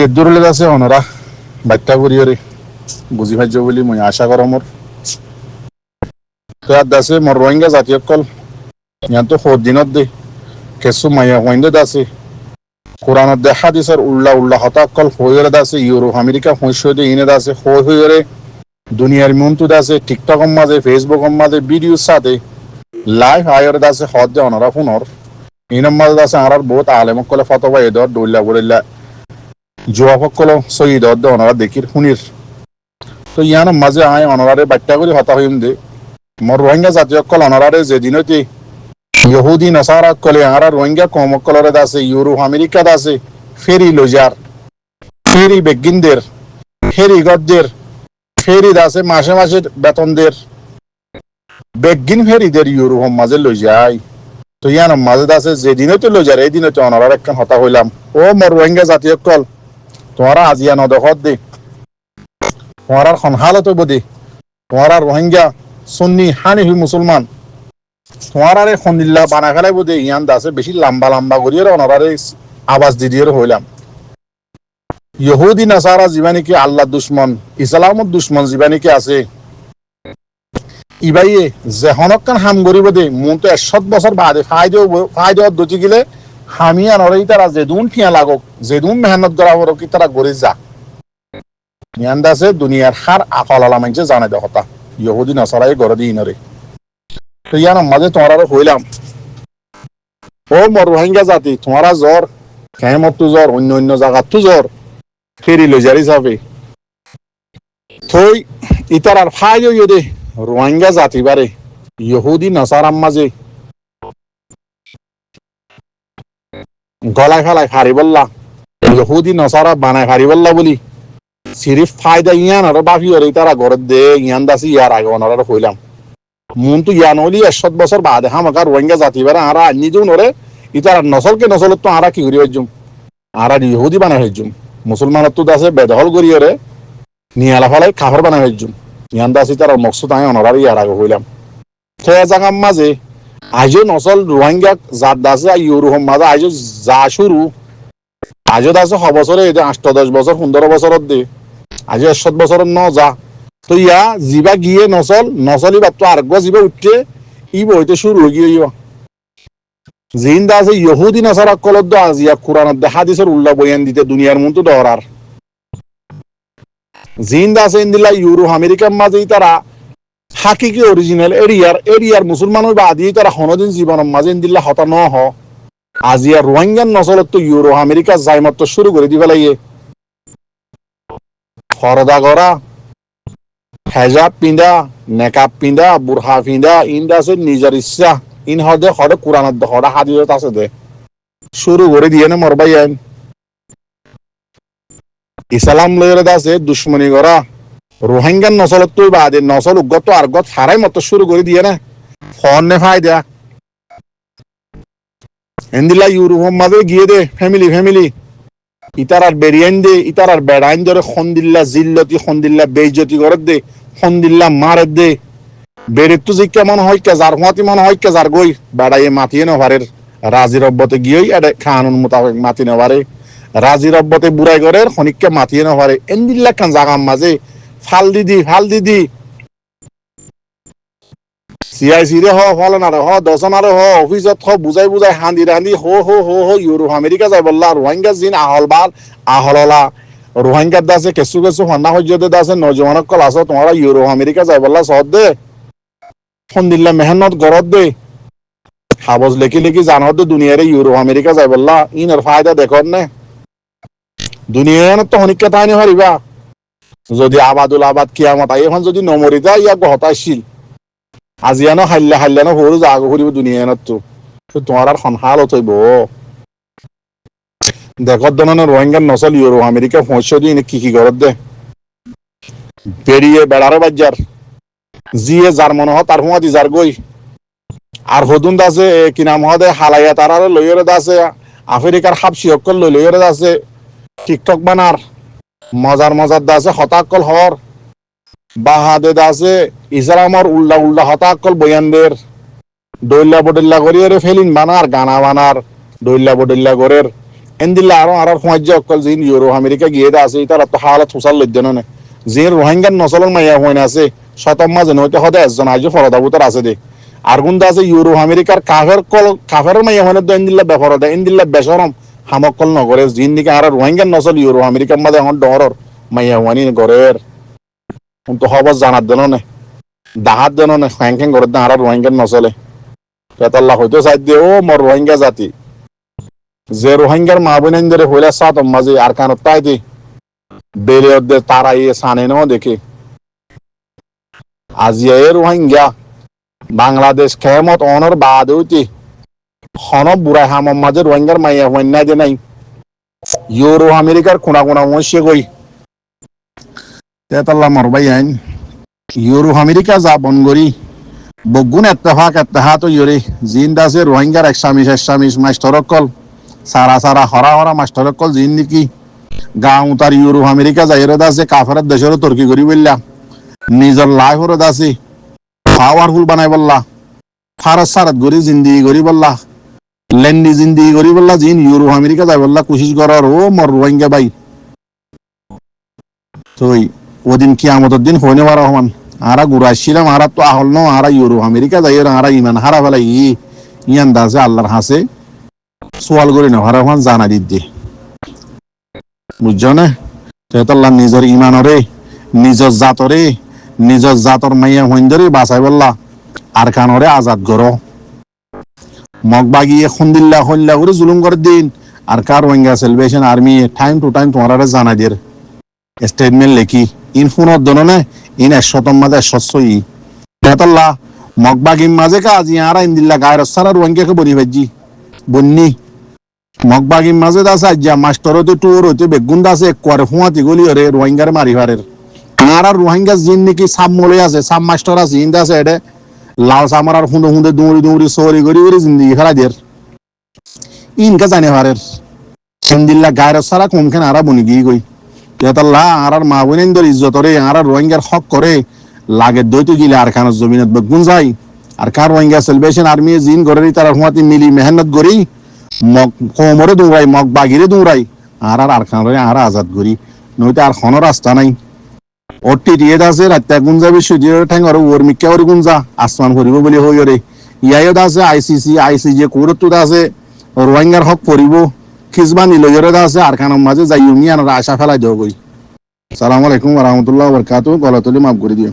দূরলে আছে অনরা বাচ্চা করিয়রে বুঝি ভাজ্য বলি মই আশা করা মোর তো আর দাসে মোর রোহিঙ্গা জাতীয় কল ইয়ান তো খোদ দিনত দে কেসু মাইয়া হইন্দে দাসে কোরআনত দে হাদিসের উল্লা উল্লা হতা কল হইরে দাসে ইউরোপ আমেরিকা হইসে দে ইনে দাসে হইরে দুনিয়ার মন্তু দাসে টিকটক মাঝে ফেসবুক মাঝে ভিডিও সাথে লাইভ আয়রে দাসে হদ দে অনরা ফোনর ইনম মাঝে দাসে আর বহুত আলেম কলে ফতোয়া এদর দৌল্লা বলিল্লা যুবকসকল সহিদ অনরা দেখির শুনির তো ইয়ান মাঝে আয় অনরারে বাচ্চা করে হতা হইম দে মোর রোহিঙ্গা জাতীয় কল অনরারে যেদিনতে ইহুদি নসারা কলে আর রোহিঙ্গা কমকলরে দাসে ইউরোপ আমেরিকা দাসে ফেরি লজার ফেরি বেগিনদের ফেরি গদ্দের ফেরি দাসে মাসে মাসে বেতনদের বেগিন ফেরিদের ইউরোপ মাঝে লই যায় তো ইয়ান মাঝে দাসে যেদিনতে লজার এই দিনতে অনরার একখান হতা হইলাম ও মোর রোহিঙ্গা জাতীয় কল তোমারা আজিয়া নদখত দে তোমার খনহালত বদে তোমার রোহিঙ্গা সুন্নি হানিফি মুসলমান তোমার খন্দিল্লা বানা ফেলাই বদে ইয়ান দাসে বেশি লম্বা লম্বা করিয়ে অনারে আওয়াজ দিয়ে হইলাম ইহুদি নাসারা জীবানিকে আল্লাহ দুশ্মন ইসলামত দুশ্মন জীবানিকে আছে ইবাইয়ে যে হনকান হাম করিব দে মন তো 100 বছর বাদে ফায়দা দতি গেলে হামি আনরেই তারা যেদুন ঠিয়া লাগক যেদুন মেহনত করা হরক কি তারা গড়ে যা ইয়ান্দাসে দুনিয়ার হার আফাল আলা মানছে জানে দে হতা ইহুদি নাসারাই গড়ে দি ইনরে তো ইয়ান মাঝে তোমার হইলাম ও মোর রোহিঙ্গা জাতি তোমারা জ্বর কেমত তো জ্বর অন্য অন্য জায়গার তো জ্বর ফেরি লজারি যাবে থই ইতার আর ফাইল ইয়ে দে রোহিঙ্গা জাতি বারে ইহুদি নাসারাম মাঝে গলায় ফেলায় হারি বললা ইহুদি নাসারা বানায় হারি বললা বলি সিরিফ ফায়দা ইয়ান আর বাকি ওর তারা ঘর দে ইয়ান দাসি ইয়ার আগে ওনারা হইলাম মন তো ইয়ান হলি 100 বছর বাদে হামাকা রোহিঙ্গা জাতি বারে আর আনি যুন ওরে ইতার নসলকে নসলত তো আর কি করি হইজুম আর ইহুদি বানায় হইজুম মুসলমানত তো দাসে বেদহল করি ওরে নিয়ালা ফলাই কাফর বানায় হইজুম ইয়ান দাসি তার মকসুদ আয় ওনারা ইয়ার আগে হইলাম সে জায়গার মাঝে আজও নসল রোহিঙ্গা জাত দাসে ইউরোপ মাঝে আজও যা শুরু আজও দাসে 6 বছরে 8-10 বছর 15 বছরত দে আজ 100 বছরের ন যা তো ইয়া জিবা গিয়ে নসলি বা তো আরেক জিবা উঠছে ই বইতে শুরু হয়ে গিয়ে জিন্দা আছে ইহুদি নাসারা কলদ আজিয়া কোরআনত দে হাদিসের উল্লাহ বয়ান দিতে দুনিয়ার মতো দহরার জিন্দা আছে ইন্দিল্লা ইউরোপ আমেরিকার মাঝেই তারা হাকিকি অরিজিনাল এরিয়ার মুসলমানের বা আদি তারা হনদিন জীবনের মাঝে ইন্দিল্লা হতা ন হ আজিয়া রোহিঙ্গান নসলত তো ইউরোপ আমেরিকা যাইমত শুরু করে দিবে লাগিয়ে ফরদা করা হেজাব পিন্ধা নেকাব পিন্ধা বুরহা পিন্ধা ইন্দা আছে নিজের ইচ্ছা ইন হদে কোরআনত দে হদে হাদিসত আছে দে শুরু করে দিয়ে না মরবাই আইন ইসলাম লইরে আছে দুশ্মনী করা রোহিঙ্গান নসলত তুই বাদে নসল উগত আর গত হারাই মত শুরু করে দিয়ে না ফোন নে ফায়দা এন্দিলা ইউরোপ মাঝে গিয়ে দে ফ্যামিলি ইতার আর বেরিয়ান দে ইতার আর বেড়াইন ধরে খন্দিল্লা জিল্লতি খন্দিল্লা বেইজ্জতি করে দে খন্দিল্লা মারে দে বেড়ে তো যে কেমন হয় কেজার হুঁয়াতি মনে হয় কেজার গই বেড়াইয়ে মাতিয়ে নেভারের রাজি রব্বতে গিয়েই এটা খানুন মোতাবেক মাতি নেভারে রাজি রব্বতে বুড়াই করে খনিককে মাতিয়ে নেভারে এন্দিল্লা খান জাগাম মাঝে ফাল দিদি CIC রে ফলনারে দশনারে অফিসত বুঝাই হান্দি হো ইউরোপ আমেরিকা যাই বললা রোহিঙ্গা জিন আহললা রোহিঙ্গার দাসে কেসু হন্না হজ্জতে দাসে নজওয়ানক কল আস তোমরা ইউরোপ আমেরিকা যাই বললা সদ দে ফন্দিল্লা মেহনত গরত দে হাবজ লেখি জানত দে দুনিয়ারে ইউরোপ আমেরিকা যাই বললা ইনর ফায়দা দেখর নে দুনিয়ানত তো হনিকা তাইনি হারিবা যদি আবাদ কিয়ামত আই এখন যদি নমরি যায় ইয়া হতাশীল আজিয়ানো হাল্লানো সৰু জাগো ফুৰিব দুনিয়ানত তো তোমার আর হালত হইব দেখত দনে রোহিঙ্গার নসল ইউরোপ আমেরিকা পৌঁছে দিয়ে কি ঘরত দে বেরিয়ে বেড়ারে বাজার জিয়ে যার মনে হয় তার হুঁয়াদি যার গই আর হদুন দাসে কি নাম হদে হালাইয়া তার লইরে দাসে আফ্রিকার হাবসি অকল লইরে দাসে টিকটক বানার মজার দাসে হতাকল হর বাহাদে দাসে ইসলামর উল্লা হতাকল বয়ানদের দৈল্লা বডল্লা করিয়ে ফেলিন বানার গানা বানার দৈল্লা বডল্লা করের এন্দিল্লা আরো আর সমাজ অকল জিন ইউরো আমেরিকা গিয়ে আছে তারা তো হালত হুসাল লজ্জন না জিন রোহিঙ্গার নসলের মাইয়া হইন আছে শতম্মা যেন হইতে হতে একজন আজ ফরদাবুতর আছে দে আর গুন্দা আছে ইউরো আমেরিকার কাফের মাইয়া হইন তো এন্দিল্লা বেফরদা এন্দিল্লা বেসরম হামকল নগরে জিন দিকে আর রোহিঙ্গার নসল ইউরো আমেরিকার মাঝে এখন ডরর মাইয়া হইনি গরের তো খবর জানার দেন না দাহাত দেন না খ্যাং খ্যাং করে আর রোহিঙ্গার নসলে পেতাল্লা হইতো চাই দিয়ে ও মর রোহিঙ্গা জাতি যে রোহিঙ্গার মা বোনেদের হইলে সাত মাঝে আর কানত তাই দি বেরিয়ে তারা ইয়ে সানে নাও দেখে আজিয়া এ রোহিঙ্গা বাংলাদেশ খেমত অনর বাদ হইতে হন বুড়াই হামর মাঝে রোহিঙ্গার মাইয়া হইন না যে নাই ইউরো আমেরিকার কোনা কোনা মশে গই তেতাল্লা মরবাই আইন ইউরো আমেরিকা যা বনগরি বগুন এত্তেহা তো ইউরে জিন দাসে রোহিঙ্গার একসামিস মাস্টরকল সারা সারা হরা হরা মাস্টরকল জিন নাকি গাঁও তার ইউরো আমেরিকা যাইরে দাসে কাফের দেশের তর্কি করি বললা নিজের লাইফ হরে দাসে পাওয়ারফুল বানাই বললা ফারস সারাত গরি জিন্দিগি করি বললা লেন্ডি জিন্দিগি করি বললা জিন ইউরো আমেরিকা যাই বললা কোশিশ করার ও মর রোহিঙ্গা ভাই তো ওদিন কিয়ামতের দিন হইনে বার রহমান আরা ঘুরাইছিলাম আরা তো আহল ন আরা ইউরো আমেরিকা যাই আরা ইমান হারা ফেলাই ইয়ান দাসে আল্লাহর হাসে সোয়াল করি না হারা রহমান জানা দিতে বুঝছো না তেতাল্লাহ নিজের ইমানরে নিজের জাতর মাইয়া হইন্দরে বাঁচাই বললা আর কানরে আজাদ করো মগ বাগিয়ে খুন্দিল্লা হল্লা করে জুলুম করে দিন আর কার Rohingya celebration army time to time তোমার জানা দিয়ে স্টেটমেন্ট লেখি ইন ফোনের জন্য না ইন 100 মাঝে 100 তেতাল্লাহ মগ বাগির মাঝে কাজ ইয়ারা ইন্দিল্লা গায়ের সারা রোহিঙ্গাকে বনি ভাজি বন্নি মগবাগির মাঝে দাসে আজ্জা মাস্টার হতে টুর হতে বেগুন দাসে করে হুঁয়াতি গলি হরে রোহিঙ্গার মারিবারের আর রোহিঙ্গা জিন নাকি সাব মলে আছে সাব মাস্টার আছে ইন্দা আছে এটা লাল সামার আর হুঁদে দৌড়ি সরি গড়ি জিন্দগি খেলা দের ইনকা জানে হারের সন্দিল্লা গায়ের সারা কমখান আরা বনি গিয়ে গই তেতাল্লাহ আর মা বোনেন্দর ইজ্জতরে আর রোহিঙ্গার হক করে লাগে দইতে গিলে আর খানের জমিনত বেগুন যায় আর কার রোহিঙ্গা সেলিব্রেশন আর্মি জিন গড়ে তারা হুঁয়াতি মিলি মেহনত করি মগ কোমরে দৌড়াই মগ বাগিরে দৌড়াই আর খানরে আর আজাদ করি নইতে আর কোনো রাস্তা নাই ওটি দিয়ে আছে রাত্তা গুঞ্জা বিশ্ব ঠ্যাং আর ওর মিক্কা ওর গুঞ্জা আসমান করিব বলে হই রে ইয়াইও আছে আইসিসি কোরত আছে রোহিঙ্গার হক পড়িব খিজবা নিলজরে আছে আর খানের মাঝে যাই ইউনিয়ন আশা ফেলাই দেব গই সালাম আলাইকুম ওয়া রাহমাতুল্লাহি ওয়া বারাকাতুহু গলা তুলি মাফ করে দিও